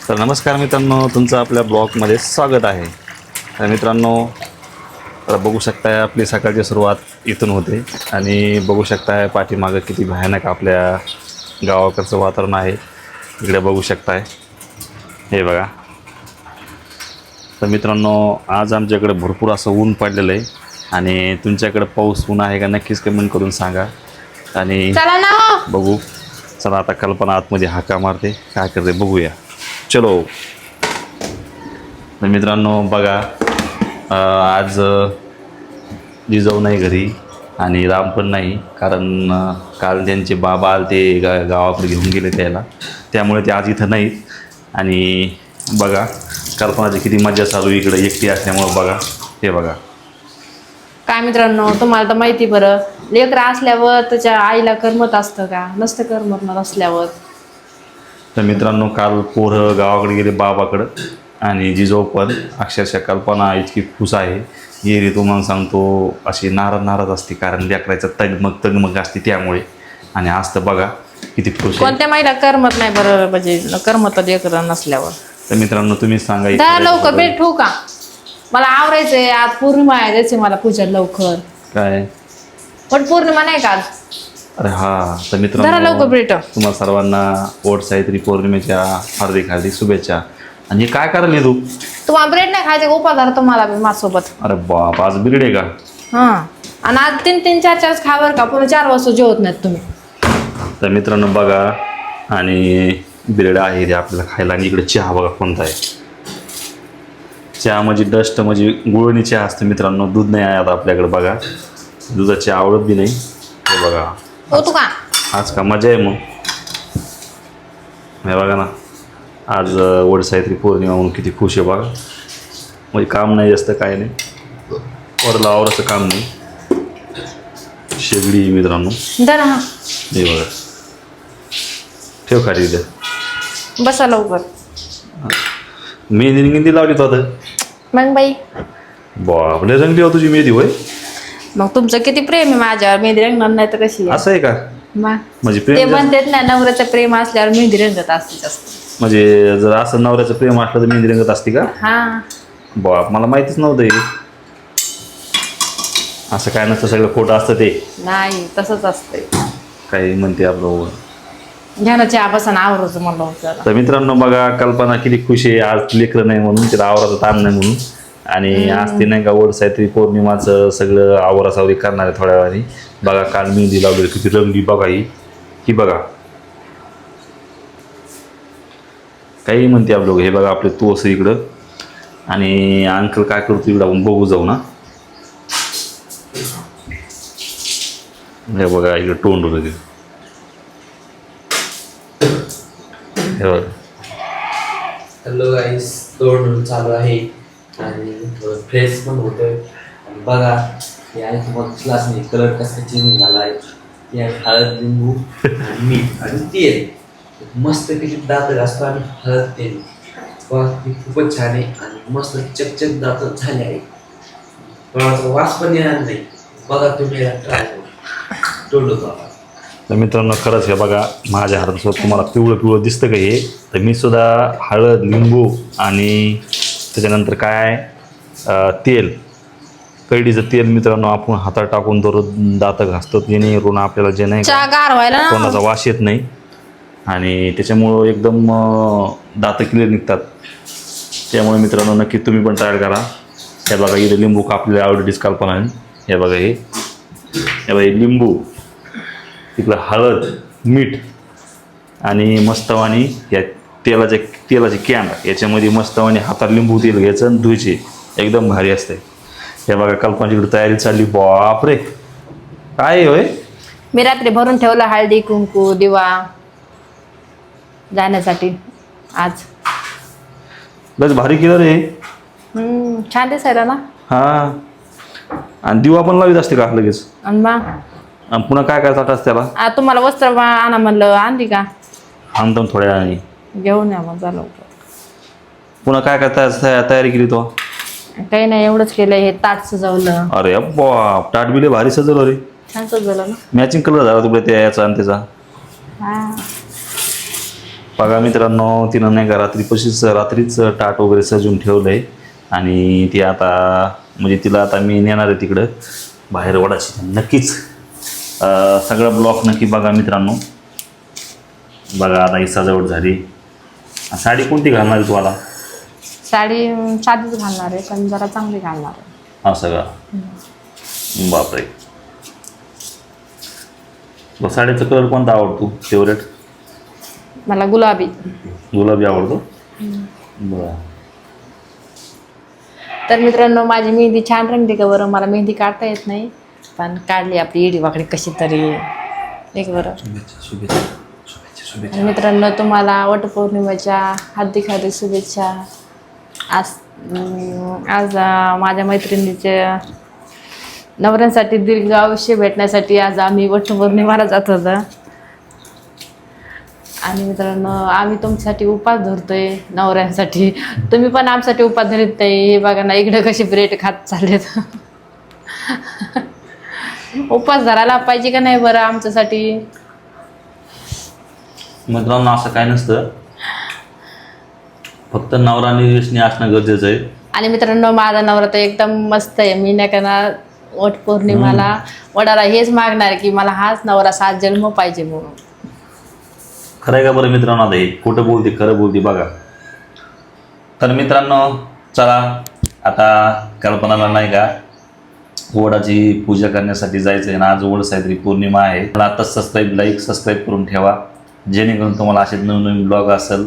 तर नमस्कार मित्रांनो, तुमचं आपल्या ब्लॉगमध्ये स्वागत आहे. तर मित्रांनो, तर बघू शकताय आपली सकाळची सुरुवात इथून होते आणि बघू शकताय पाठीमागं किती भयानक आपल्या गावाकडचं वातावरण आहे. इकडे बघू शकताय, हे बघा. तर मित्रांनो, आज आमच्याकडे भरपूर असं ऊन पडलेलं आहे आणि तुमच्याकडे पाऊस ऊन आहे का नक्कीच कमेंट करून सांगा. आणि चला ना हो. बघू, चला आता कल्पना आतमध्ये हाका मारते, काय करते बघूया. चलो. तर मित्रांनो बघा, आज जिजाऊ नाही घरी आणि राम पण नाही, कारण काल त्यांचे बाबा आले ते गावाकडे घेऊन गेले त्यामुळे ते आज इथं नाहीत. आणि बघा कल्पनाची किती मजा चालू इकडे एकटी असल्यामुळं. बघा, हे बघा. काय मित्रांनो, तुम्हाला तर माहिती बरं, लेकरं असल्यावर त्याच्या आईला करमत असतं का? नसतं करमत नसल्यावर. तर मित्रांनो, काल पोरं गावाकडे गेले बाबाकडं आणि जिजाऊ पण. अक्षरशः कल्पना इतकी खुश आहे, येरी तुम्हाला सांगतो अशी नाराज असते, कारण लेकरायचं तगमग असते त्यामुळे. आणि आज तर बघा किती खुश आहे. कोणत्या माईला करमत नाही बरं, म्हणजे करमत लेकरं नसल्यावर. तर मित्रांनो तुम्ही सांगा जा लवकर भेट ठेवू का? मला आवरायचंय, आज पौर्णिमा आहे, जायचंय मला पूजा लवकर. काय? पण पौर्णिमा नाही का आज? अरे हा. तर जरा मित्रांनो, लवकर भेट. तुम्हाला सर्वांना वट सावित्री पौर्णिमेच्या हार्दिक शुभेच्छा. आणि हे काय करायला तू? तुम्हाला ब्रेड नाही खायचे, उपाधार तुम्हाला माझ्यासोबत. अरे बाप, आज बिरडे का? हा. आणि आज 3-3, 4-4 खावर का? पुन्हा 4 वाजता जेवत नाहीत तुम्ही. तर मित्रांनो बघा, आणि बिरडा आहे ते आपल्याला खायला. आणि इकडे चहा बघा कोणता आहे. चहा म्हणजे डस्ट, म्हणजे गुळणी चहा असते मित्रांनो. दूध नाही आहे आता आपल्याकडे. बघा, दुधाची आवडत बी नाही. हे बघा, हो तू का? आज का मजा आहे मग. हे बघा ना, आज वड सावित्री पौर्णिमा म्हणून किती खुश आहे बघा. म्हणजे काम नाही जास्त, काय नाही, वरला आवराचं काम नाही. शेगडी मित्रांनो, जरा हा हे बघा. ठेव खाली इथे. बसा लवकर. मेहंदी लावली तो आता. मग बाई, बापले रंगली हो तुझी मेहंदी होय. मग तुमचं किती प्रेम आहे माझ्यावर, मेहंदी रंगणार नाही तर कशी आहे? असं आहे का? मग म्हणजे ते प्रेम जास्त- म्हणतात ना, नवऱ्याचं प्रेम असल्यावर मेहंदी रंगत असते जास्त. म्हणजे जर असं नवऱ्याचं प्रेम असलं तर मेहंदी रंगत असते का? हा. बाप, मला माहितीच नव्हतं हे. असं काय नसतं, सगळं खोटं असतं ते. नाही, तसंच असतंय. काही म्हणते आपलं. घ्या ना चहा, बसा ना, आवरायचं मला जरा. तर मित्रांनो बघा, कल्पना किती खुशी आहे. आज लेकरं नाही म्हणून, तिला आवराचं ताण नाही म्हणून. आणि आज ती नाही का वड सावित्री पौर्णिमाचं सगळं आवरासावरी करणार आहे थोड्या वेळाने. बघा, काल मेहंदी लावली किती रंगली बघा. ही बघा, काही म्हणते आपलं. हे बघा आपले तोस इकडं. आणि अंकल काय करतो इकडं आपण बघू जाऊ ना. हे बघा इकडे तोंड होतं. हे बघा. हॅलो गाईस, तोड चालू आहे आणि थोडं फ्रेश पण होतोय. आणि बघा, हे आहे तुम्हाला क्लासने कलर कसा चेंज झाला आहे. ते आहे हळद, लिंबू आणि मीठ आणि तेल. मस्त पैकी दात घासतो आणि हळद तेल. बघा, ते खूपच छान आहे आणि मस्त चकचक दात झाले आहे. कोणाचा वास पण येणार नाही. बघा तुम्ही ट्राय करू. तोंड होतो आता. तर मित्रांनो, खरंच हे बघा, माझ्या हातासोबत तुम्हाला पिवळं दिसतं का हे. तर मी सुद्धा हळद, लिंबू आणि त्याच्यानंतर काय तेल, कैडीचं तेल मित्रांनो आपण हातात टाकून दररोज दात घासतो, जेणेकरून आपल्याला जे नाही चहा गार व्हायला ना. कोणाचा वास येत नाही आणि त्याच्यामुळं एकदम दात क्लिअर निघतात. त्यामुळे मित्रांनो नक्की तुम्ही पण ट्राय करा. हे बघा, इथे लिंबू कापलेले ऑलरेडीच कल्पना आहे. हे बघा, हे बघा, हे लिंबू, तिकडं हळद, मीठ आणि मस्तवानी या तेलाचे कॅन, याच्यामध्ये मस्तवानी हातात लिंबू तेल घ्यायचं आणि धुयचे. एकदम भारी असते. हे बघा, कल्पनाची तयारी चालली. बापरे, काय होय. मी रात्री भरून ठेवलं हळदी, कुंकू, दिवा जाण्यासाठी आज. लस भारी केलं रे. छान दिसायला ना. हां, आणि दिवा पण लावीत असते का लगेच? आणि मग आणि पुन्हा काय काय ताटास त्याला? तुम्हाला वस्त्र आणा म्हणलं, आणली का? आणतो ना थोड्या वेळाने. घेऊन या मग, झालं. पुन्हा काय काय तयारी केली तो? काही नाही, एवढंच केलं. हे ताट सजवलं. अरे बाप, ताट बिले भारी सजवलं रे. छान सजवलं ना. मॅचिंग कलर झाला तुकडे त्या याचा आणि त्याचा. हा. बघा मित्रांनो, तिनं नाही का रात्रीच टाट वगैरे सजवून ठेवलं आहे. आणि ती आता म्हणजे तिला आता मी नेणार आहे तिकडं बाहेर वडाची. नक्कीच सगळं ब्लॉक नक्की बघा मित्रांनो. बघा आता ही सजावट झाली. साडी कोणती घालणार आहे तुम्हाला? साडी साधीच घालणार आहे, पण जरा चांगली घालणार आहे. हा सगळा बापरे. बघ, साडीचा कलर कोणता आवडतो फेवरेट? मला गुलाबी. गुलाबी आवडतो. बरं. तर मित्रांनो, माझी मेहंदी छान रंगली का बरं? मला मेहंदी काढता येत नाही, पण काढली आपली इडी वाकडी कशी तरी एक बरं. आणि मित्रांनो, तुम्हाला वटपौर्णिमेच्या हार्दिक शुभेच्छा. आज माझ्या मैत्रिणीच्या नवऱ्यांसाठी दीर्घ आयुष्य भेटण्यासाठी आज आम्ही वटपौर्णिमेला जात होतो. आणि मित्रांनो, आम्ही तुमच्यासाठी उपास धरतोय नवऱ्यांसाठी. तुम्ही पण आमच्यासाठी उपास धरत नाही. हे बघा ना, इकडे कसे ब्रेड खात चाललेत. उपास धरायला पाहिजे का नाही बरं आमच्यासाठी? मित्रांनो, असं काय नसतं, फक्त नवरा निर्व्यसनी असणं गरजेचं आहे. आणि मित्रांनो, माझा नवरा तर एकदम मस्त आहे. मी नाही का वटपौर्णिमाला वडाला हेच मागणार की मला हाच नवरा 7 जन्म पाहिजे म्हणून. खरं आहे का बरं मित्रांनो? आता हे खोटं बोलते खरं बोलते बघा. तर मित्रांनो, चला आता कल्पनाला नाही का वडाची पूजा करण्यासाठी जायचं आहे ना. आज वड सावित्री पौर्णिमा आहे. पण आता सबस्क्राईब करून ठेवा, जेणेकरून तुम्हाला असे नवीन ब्लॉग असेल